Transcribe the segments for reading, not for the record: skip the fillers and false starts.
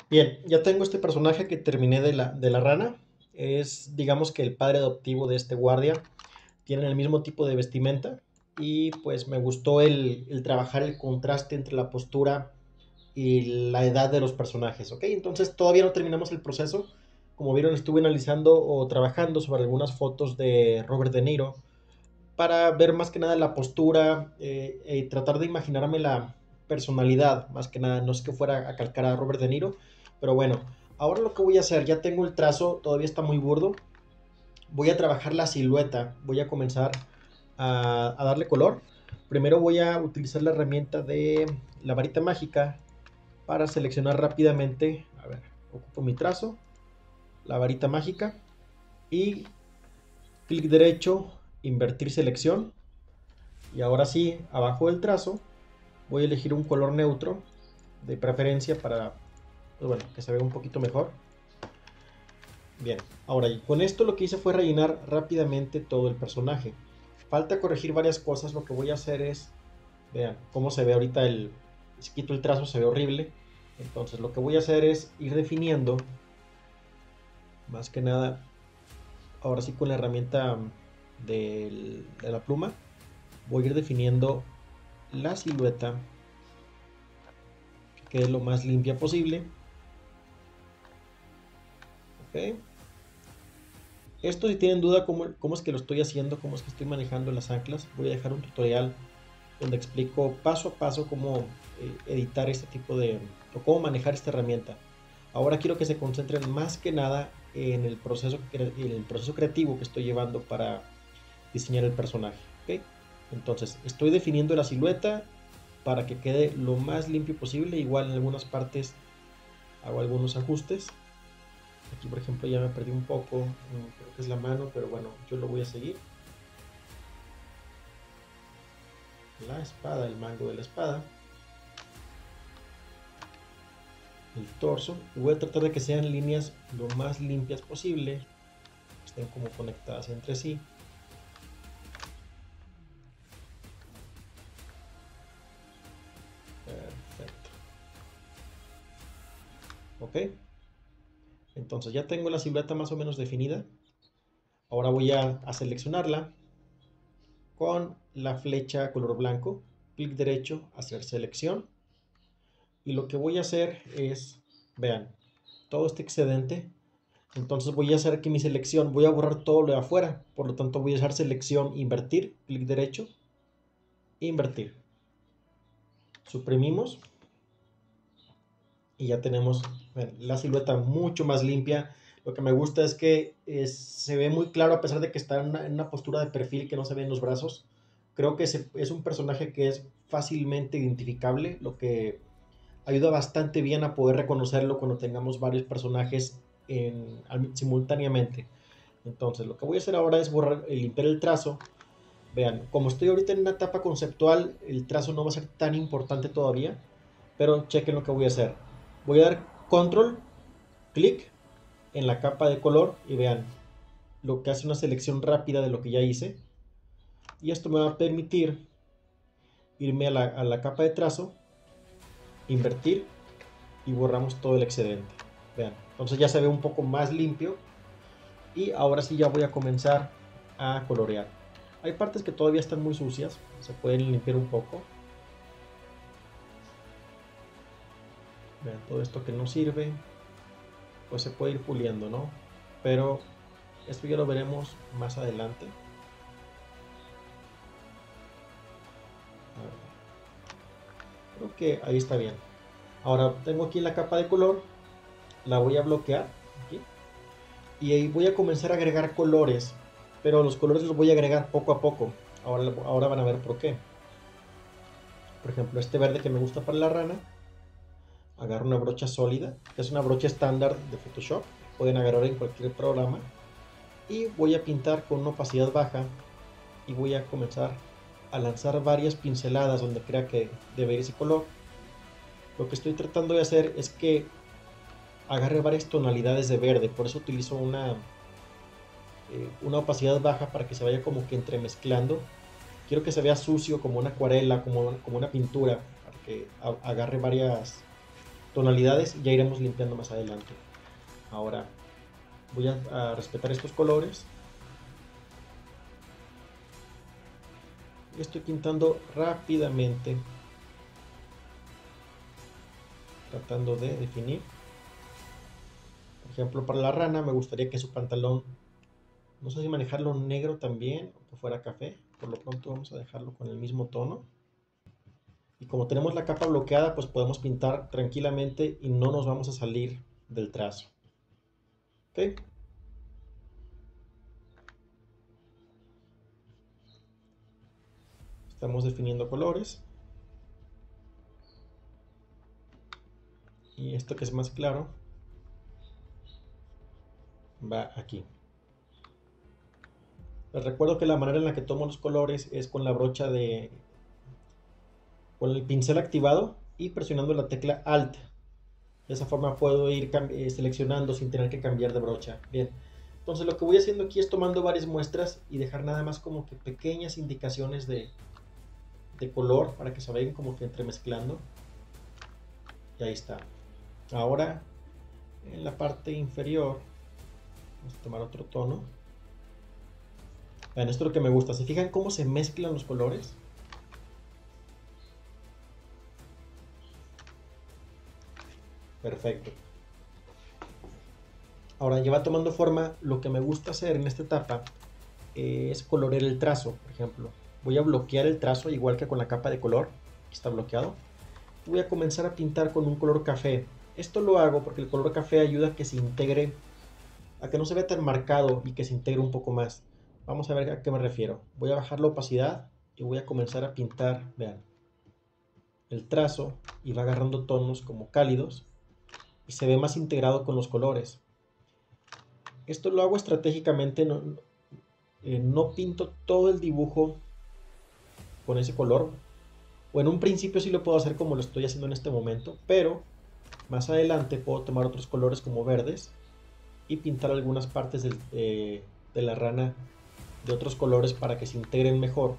Bien, ya tengo este personaje que terminé de la rana. Es, digamos que el padre adoptivo de este guardia. Tienen el mismo tipo de vestimenta. Y pues me gustó el trabajar el contraste entre la postura y la edad de los personajes, ¿ok? Entonces todavía no terminamos el proceso. Como vieron, estuve analizando o trabajando sobre algunas fotos de Robert De Niro para ver más que nada la postura y tratar de imaginarme la personalidad, más que nada, no es que fuera a calcar a Robert De Niro, pero bueno, ahora lo que voy a hacer, ya tengo el trazo, todavía está muy burdo, voy a trabajar la silueta, voy a comenzar a darle color. Primero voy a utilizar la herramienta de la varita mágica para seleccionar rápidamente, a ver, ocupo mi trazo, la varita mágica y clic derecho, invertir selección. Y ahora sí, abajo del trazo, voy a elegir un color neutro, de preferencia para, pues bueno, que se vea un poquito mejor. Bien, ahora con esto lo que hice fue rellenar rápidamente todo el personaje. Falta corregir varias cosas, lo que voy a hacer es, vean, cómo se ve ahorita si quito el trazo se ve horrible. Entonces lo que voy a hacer es ir definiendo, más que nada, ahora sí con la herramienta de la pluma, voy a ir definiendo la silueta, que quede lo más limpia posible. ¿Ok? Esto si tienen duda cómo es que lo estoy haciendo, cómo es que estoy manejando las anclas, voy a dejar un tutorial donde explico paso a paso cómo editar este tipo de, o cómo manejar esta herramienta. Ahora quiero que se concentren más que nada en el proceso creativo que estoy llevando para diseñar el personaje. ¿Ok? Entonces, estoy definiendo la silueta para que quede lo más limpio posible. Igual en algunas partes hago algunos ajustes. Aquí, por ejemplo, ya me perdí un poco, creo que es la mano, pero bueno, yo lo voy a seguir. La espada, el mango de la espada, el torso. Y voy a tratar de que sean líneas lo más limpias posible, que estén como conectadas entre sí. Perfecto. Ok, entonces ya tengo la silueta más o menos definida. Ahora voy a seleccionarla con la flecha color blanco, clic derecho, hacer selección. Y lo que voy a hacer es, vean, todo este excedente. Entonces voy a hacer que mi selección, voy a borrar todo lo de afuera. Por lo tanto voy a usar selección, invertir, clic derecho, invertir. Suprimimos y ya tenemos la silueta mucho más limpia. Lo que me gusta es que se ve muy claro a pesar de que está en una postura de perfil que no se ven los brazos. Creo que es un personaje que es fácilmente identificable, lo que ayuda bastante bien a poder reconocerlo cuando tengamos varios personajes simultáneamente. Entonces, lo que voy a hacer ahora es limpiar el trazo. Vean, como estoy ahorita en una etapa conceptual, el trazo no va a ser tan importante todavía, pero chequen lo que voy a hacer. Voy a dar control, clic en la capa de color y vean, lo que hace una selección rápida de lo que ya hice. Y esto me va a permitir irme a la capa de trazo, invertir y borramos todo el excedente. Vean, entonces ya se ve un poco más limpio. Y ahora sí ya voy a comenzar a colorear. Hay partes que todavía están muy sucias, se pueden limpiar un poco. Vean, todo esto que no sirve, pues se puede ir puliendo, ¿no? Pero esto ya lo veremos más adelante. Creo que ahí está bien. Ahora tengo aquí la capa de color, la voy a bloquear aquí, y ahí voy a comenzar a agregar colores, pero los colores los voy a agregar poco a poco. Ahora van a ver por qué. Por ejemplo, este verde que me gusta para la rana, agarro una brocha sólida, que es una brocha estándar de Photoshop, pueden agarrar en cualquier programa, y voy a pintar con una opacidad baja y voy a comenzar a lanzar varias pinceladas donde crea que debe ir ese color. Lo que estoy tratando de hacer es que agarre varias tonalidades de verde, por eso utilizo una opacidad baja para que se vaya como que entremezclando. Quiero que se vea sucio como una acuarela, como una pintura, para que agarre varias tonalidades y ya iremos limpiando más adelante. Ahora voy a respetar estos colores. Y estoy pintando rápidamente, tratando de definir. Por ejemplo, para la rana me gustaría que su pantalón, no sé si manejarlo negro también o que fuera café. Por lo pronto vamos a dejarlo con el mismo tono. Y como tenemos la capa bloqueada, pues podemos pintar tranquilamente y no nos vamos a salir del trazo. ¿Ok? Estamos definiendo colores. Y esto que es más claro va aquí. Les recuerdo que la manera en la que tomo los colores es con la brocha con el pincel activado y presionando la tecla Alt. De esa forma puedo ir seleccionando sin tener que cambiar de brocha. Bien, entonces lo que voy haciendo aquí es tomando varias muestras y dejar nada más como que pequeñas indicaciones de color para que se vayan como que entremezclando. Y ahí está. Ahora en la parte inferior vamos a tomar otro tono. Vean, esto es lo que me gusta. ¿Se fijan cómo se mezclan los colores? Perfecto. Ahora ya va tomando forma. Lo que me gusta hacer en esta etapa es colorear el trazo, por ejemplo. Voy a bloquear el trazo igual que con la capa de color, que está bloqueado. Voy a comenzar a pintar con un color café. Esto lo hago porque el color café ayuda a que se integre, a que no se vea tan marcado y que se integre un poco más. Vamos a ver a qué me refiero. Voy a bajar la opacidad y voy a comenzar a pintar, vean, el trazo y va agarrando tonos como cálidos y se ve más integrado con los colores. Esto lo hago estratégicamente, no pinto todo el dibujo con ese color. O en un principio sí lo puedo hacer como lo estoy haciendo en este momento, pero más adelante puedo tomar otros colores como verdes y pintar algunas partes de la rana de otros colores para que se integren mejor.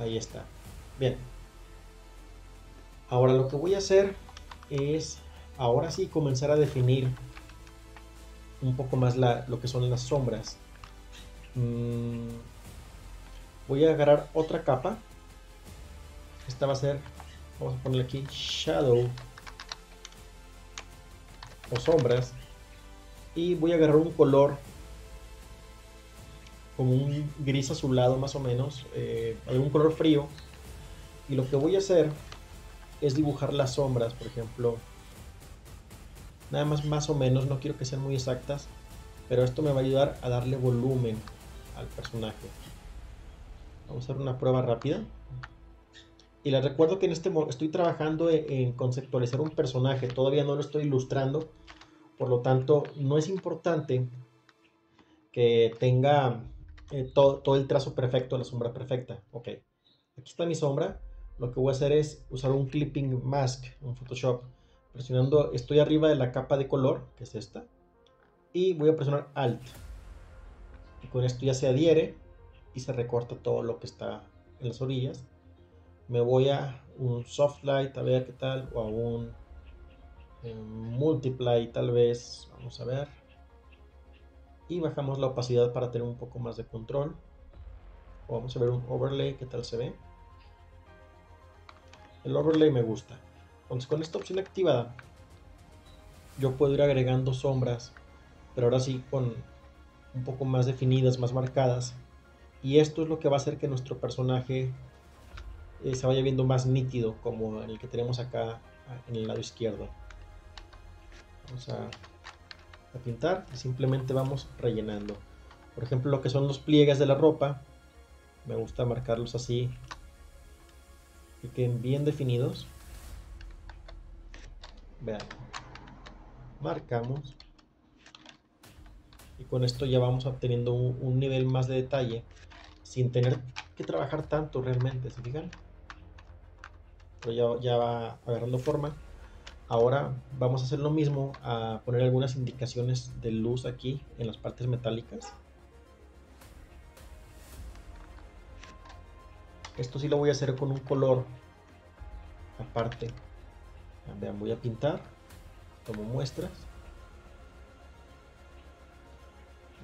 Ahí está. Bien. Ahora lo que voy a hacer es, ahora sí, comenzar a definir un poco más lo que son las sombras. Voy a agarrar otra capa. Esta va a ser, vamos a ponerle aquí shadow o sombras. Y voy a agarrar un color como un gris azulado más o menos, algún color frío. Y lo que voy a hacer es dibujar las sombras, por ejemplo. Nada más o menos, no quiero que sean muy exactas, pero esto me va a ayudar a darle volumen al personaje. Vamos a hacer una prueba rápida. Y les recuerdo que en este momento estoy trabajando en conceptualizar un personaje, todavía no lo estoy ilustrando, por lo tanto no es importante que tenga todo el trazo perfecto, la sombra perfecta. Ok, aquí está mi sombra. Lo que voy a hacer es usar un clipping mask en Photoshop. Presionando, estoy arriba de la capa de color, que es esta, y voy a presionar Alt. Y con esto ya se adhiere y se recorta todo lo que está en las orillas. Me voy a un soft light a ver qué tal, o a un multiply tal vez, vamos a ver, y bajamos la opacidad para tener un poco más de control. O vamos a ver un overlay, qué tal se ve. El overlay me gusta. Entonces con esta opción activada yo puedo ir agregando sombras, pero ahora sí con un poco más definidas, más marcadas, y esto es lo que va a hacer que nuestro personaje se vaya viendo más nítido, como en el que tenemos acá en el lado izquierdo. Vamos a pintar y simplemente vamos rellenando. Por ejemplo, lo que son los pliegues de la ropa, me gusta marcarlos así, que queden bien definidos. Vean, marcamos y con esto ya vamos obteniendo un nivel más de detalle sin tener que trabajar tanto realmente, ¿se fijan? Pero ya va agarrando forma. Ahora vamos a hacer lo mismo, a poner algunas indicaciones de luz aquí en las partes metálicas. Esto sí lo voy a hacer con un color aparte. Vean, voy a pintar, tomo muestras.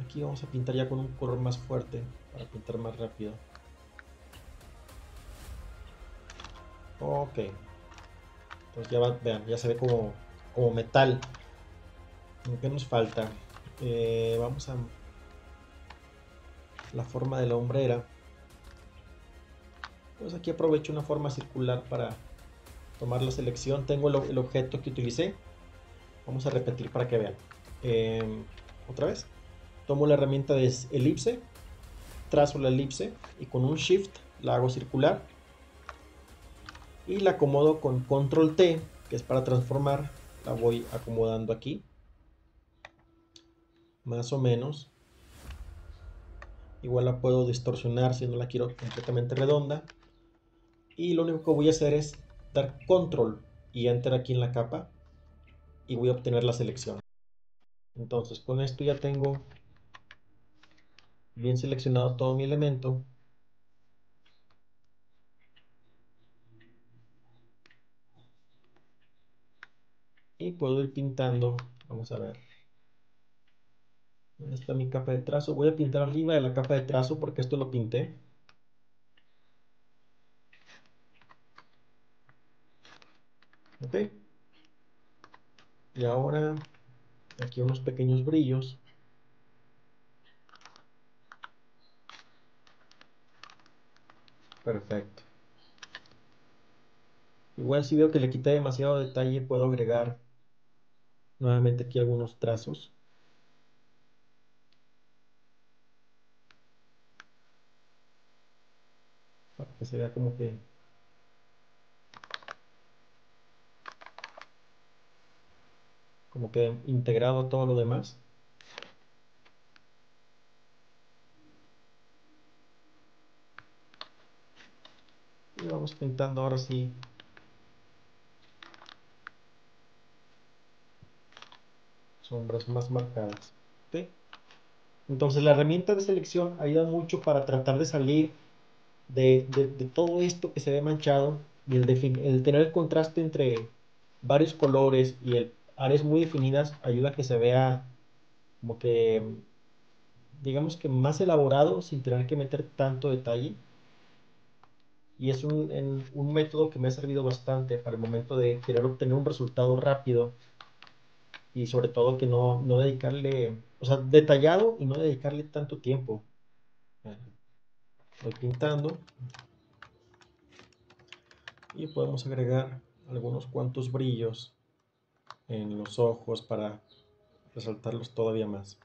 Aquí vamos a pintar ya con un color más fuerte para pintar más rápido. Ok, entonces ya vean, ya se ve como metal. ¿Qué nos falta? Vamos a la forma de la hombrera. Pues aquí aprovecho una forma circular para tomar la selección. Tengo el objeto que utilicé. Vamos a repetir para que vean. Otra vez. Tomo la herramienta de elipse, trazo la elipse y con un shift la hago circular y la acomodo con control T, que es para transformar. La voy acomodando aquí, más o menos. Igual la puedo distorsionar si no la quiero completamente redonda. Y lo único que voy a hacer es dar control y enter aquí en la capa y voy a obtener la selección. Entonces con esto ya tengo bien seleccionado todo mi elemento. Y puedo ir pintando. Vamos a ver. ¿Dónde está mi capa de trazo? Voy a pintar arriba de la capa de trazo porque esto lo pinté. Ok. Y ahora aquí unos pequeños brillos. Perfecto. Igual si veo que le quité demasiado detalle, puedo agregar nuevamente aquí algunos trazos. Para que se vea como que integrado todo lo demás. Y vamos pintando ahora sí sombras más marcadas. ¿Ok? Entonces la herramienta de selección ayuda mucho para tratar de salir de todo esto que se ve manchado y el tener el contraste entre varios colores y áreas muy definidas ayuda a que se vea como que, digamos que más elaborado sin tener que meter tanto detalle. Y es un método que me ha servido bastante para el momento de querer obtener un resultado rápido y sobre todo que no dedicarle, o sea, detallado y no dedicarle tanto tiempo. Voy pintando y podemos agregar algunos cuantos brillos en los ojos para resaltarlos todavía más.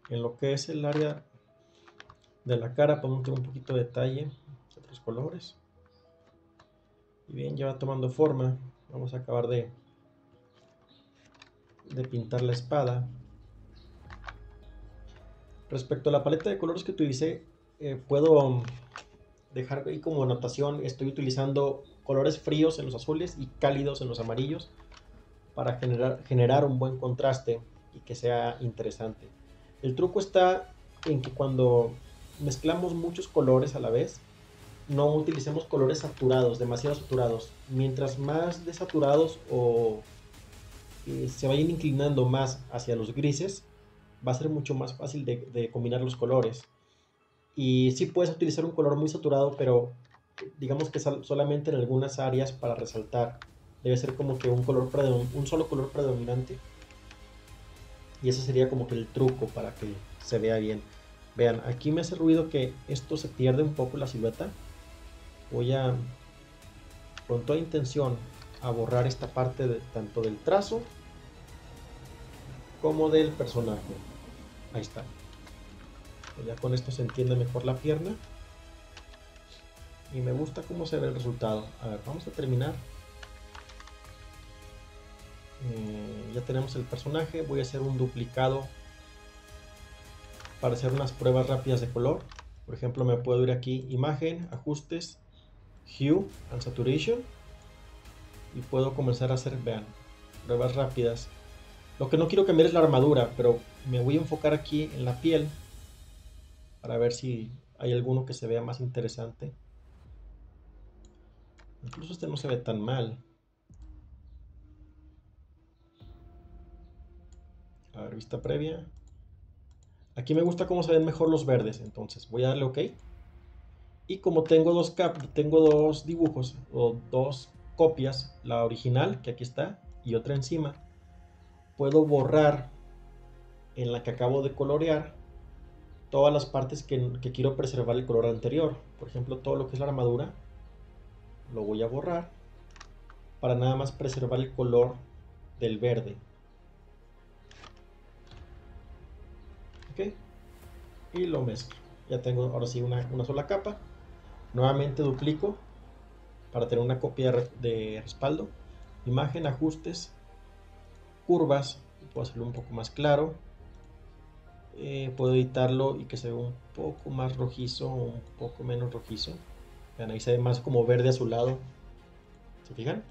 En lo que es el área de la cara podemos tener un poquito de detalle de otros colores. Y bien, ya va tomando forma. Vamos a acabar de pintar la espada. Respecto a la paleta de colores que utilicé, puedo dejar ahí como anotación, estoy utilizando colores fríos en los azules y cálidos en los amarillos para generar un buen contraste y que sea interesante. El truco está en que cuando mezclamos muchos colores a la vez, no utilicemos colores saturados, demasiado saturados. Mientras más desaturados o se vayan inclinando más hacia los grises, va a ser mucho más fácil de combinar los colores. Y sí puedes utilizar un color muy saturado, pero digamos que solamente en algunas áreas para resaltar. Debe ser como que un solo color predominante. Y ese sería como que el truco para que se vea bien. Vean, aquí me hace ruido que esto se pierde un poco la silueta. Voy a, con toda intención, a borrar esta parte tanto del trazo como del personaje. Ahí está. Ya con esto se entiende mejor la pierna. Y me gusta cómo se ve el resultado. A ver, vamos a terminar. Ya tenemos el personaje. Voy a hacer un duplicado para hacer unas pruebas rápidas de color. Por ejemplo, me puedo ir aquí, imagen, ajustes, hue and saturation. Y puedo comenzar a hacer, vean, pruebas rápidas. Lo que no quiero cambiar es la armadura, pero me voy a enfocar aquí en la piel para ver si hay alguno que se vea más interesante. Incluso este no se ve tan mal. A ver, vista previa. Aquí me gusta cómo se ven mejor los verdes, entonces voy a darle OK. Y como tengo dos dibujos o dos copias, la original que aquí está y otra encima, puedo borrar en la que acabo de colorear todas las partes que quiero preservar el color anterior. Por ejemplo, todo lo que es la armadura lo voy a borrar para nada más preservar el color del verde. ¿Ok? Y lo mezclo. Ya tengo ahora sí una sola capa. Nuevamente duplico para tener una copia de respaldo. Imagen, ajustes, curvas. Puedo hacerlo un poco más claro. Puedo editarlo y que se vea un poco más rojizo o un poco menos rojizo. Vean, ahí se ve más como verde azulado. ¿Se fijan?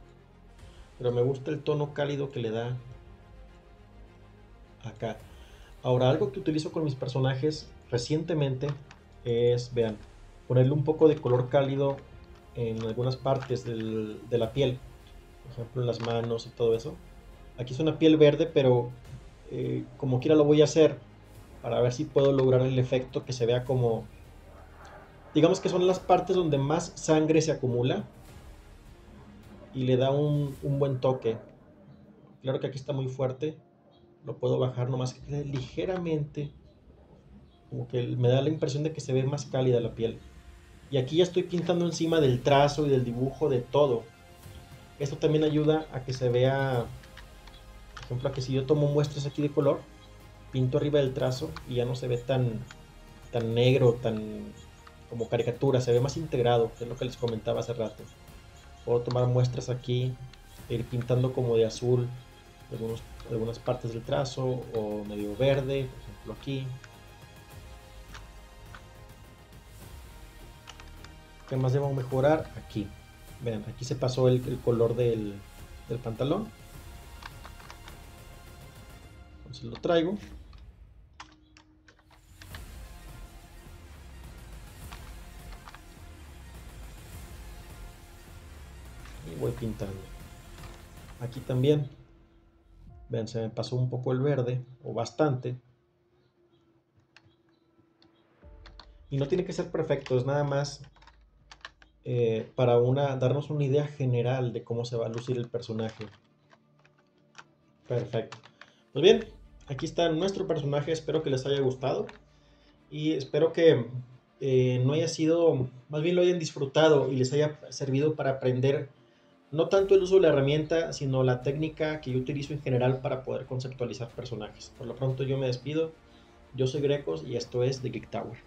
Pero me gusta el tono cálido que le da acá. Ahora, algo que utilizo con mis personajes recientemente es, vean, ponerle un poco de color cálido en algunas partes de la piel. Por ejemplo, en las manos y todo eso. Aquí es una piel verde, pero como quiera lo voy a hacer para ver si puedo lograr el efecto que se vea como... Digamos que son las partes donde más sangre se acumula y le da un buen toque. Claro que aquí está muy fuerte, lo puedo bajar nomás que quede ligeramente, como que me da la impresión de que se ve más cálida la piel. Y aquí ya estoy pintando encima del trazo y del dibujo de todo. Esto también ayuda a que se vea, por ejemplo, a que si yo tomo muestras aquí de color, pinto arriba del trazo y ya no se ve tan negro, tan como caricatura, se ve más integrado, que es lo que les comentaba hace rato. Puedo tomar muestras aquí, e ir pintando como de azul algunas partes del trazo o medio verde, por ejemplo aquí. ¿Qué más debo mejorar? Aquí. Vean, aquí se pasó el color del pantalón. Entonces lo traigo. Y voy pintando. Aquí también. Vean, se me pasó un poco el verde, o bastante. Y no tiene que ser perfecto, es nada más para darnos una idea general de cómo se va a lucir el personaje. Perfecto. Pues bien, aquí está nuestro personaje, espero que les haya gustado y espero que no haya sido, más bien lo hayan disfrutado y les haya servido para aprender no tanto el uso de la herramienta, sino la técnica que yo utilizo en general para poder conceptualizar personajes. Por lo pronto yo me despido, yo soy Grecos y esto es The Geek Tower.